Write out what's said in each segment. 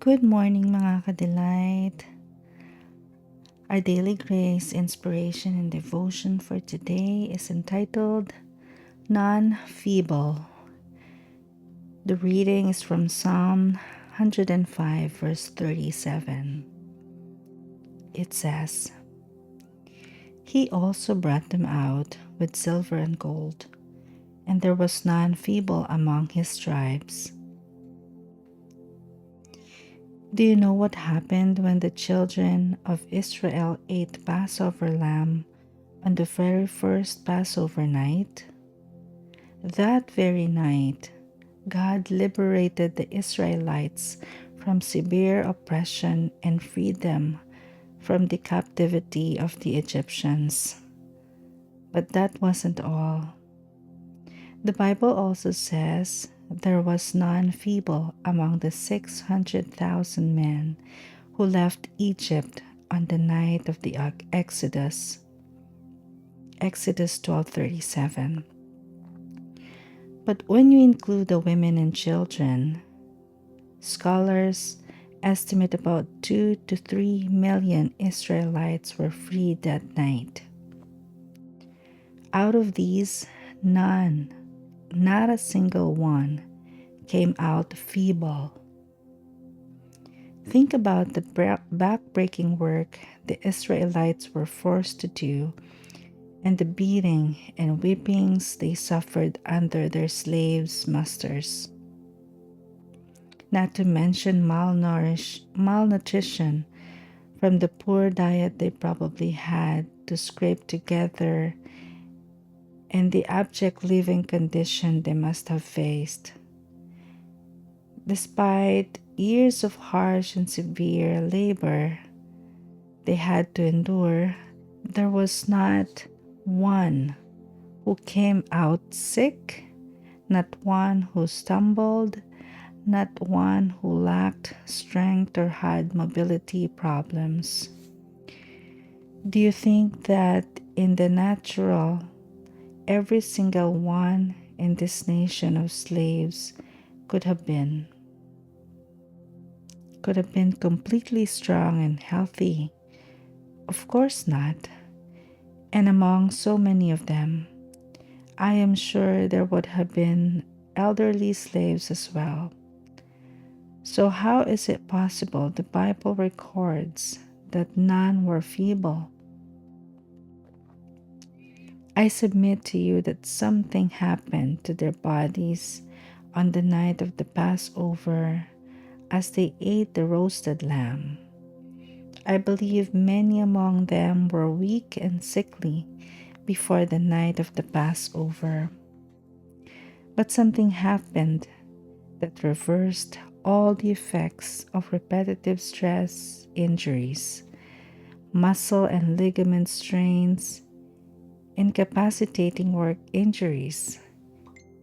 Good morning mga ka-delight. Our daily grace, inspiration, and devotion for today is entitled Non-Feeble. The reading is from Psalm 105 verse 37. It says, He also brought them out with silver and gold, and there was none feeble among his tribes. Do you know what happened when the children of Israel ate Passover lamb on the very first Passover night? That very night, God liberated the Israelites from severe oppression and freed them from the captivity of the Egyptians. But that wasn't all. The Bible also says there was none feeble among the 600,000 men who left Egypt on the night of the Exodus. Exodus 12:37. But when you include the women and children, scholars estimate about 2 to 3 million Israelites were freed that night. Out of these, none, not a single one, came out feeble. Think about the backbreaking work the Israelites were forced to do and the beating and whippings they suffered under their slaves' masters. Not to mention malnutrition from the poor diet they probably had to scrape together and the abject living condition they must have faced. Despite years of harsh and severe labor they had to endure, there was not one who came out sick, not one who stumbled, not one who lacked strength or had mobility problems. Do you think that in the natural, every single one in this nation of slaves could have been completely strong and healthy? Of course not. And among so many of them, I am sure there would have been elderly slaves as well. So how is it possible the Bible records that none were feeble? I submit to you that something happened to their bodies on the night of the Passover as they ate the roasted lamb. I believe many among them were weak and sickly before the night of the Passover. But something happened that reversed all the effects of repetitive stress injuries, muscle and ligament strains, incapacitating work injuries,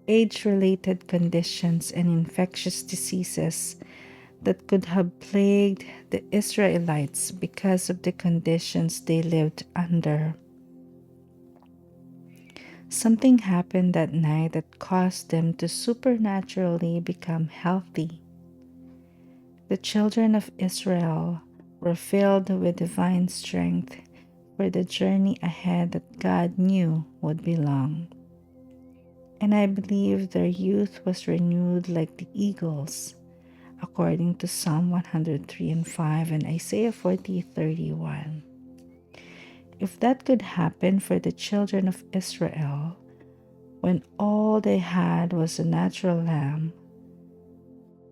age-related conditions, and infectious diseases that could have plagued the Israelites because of the conditions they lived under. Something happened that night that caused them to supernaturally become healthy. The children of Israel were filled with divine strength for the journey ahead that God knew would be long. And I believe their youth was renewed like the eagles, according to Psalm 103:5 and Isaiah 40:31. If that could happen for the children of Israel, when all they had was a natural lamb,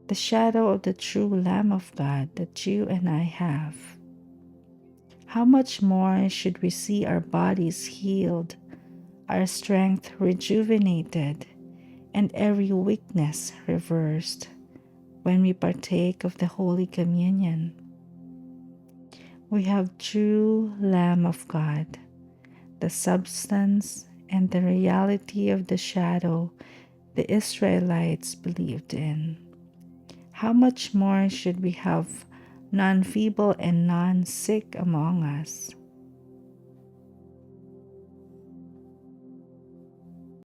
the shadow of the true Lamb of God that you and I have, how much more should we see our bodies healed, our strength rejuvenated, and every weakness reversed when we partake of the Holy Communion? We have true Lamb of God, the substance and the reality of the shadow the Israelites believed in. How much more should we have none feeble and none sick among us?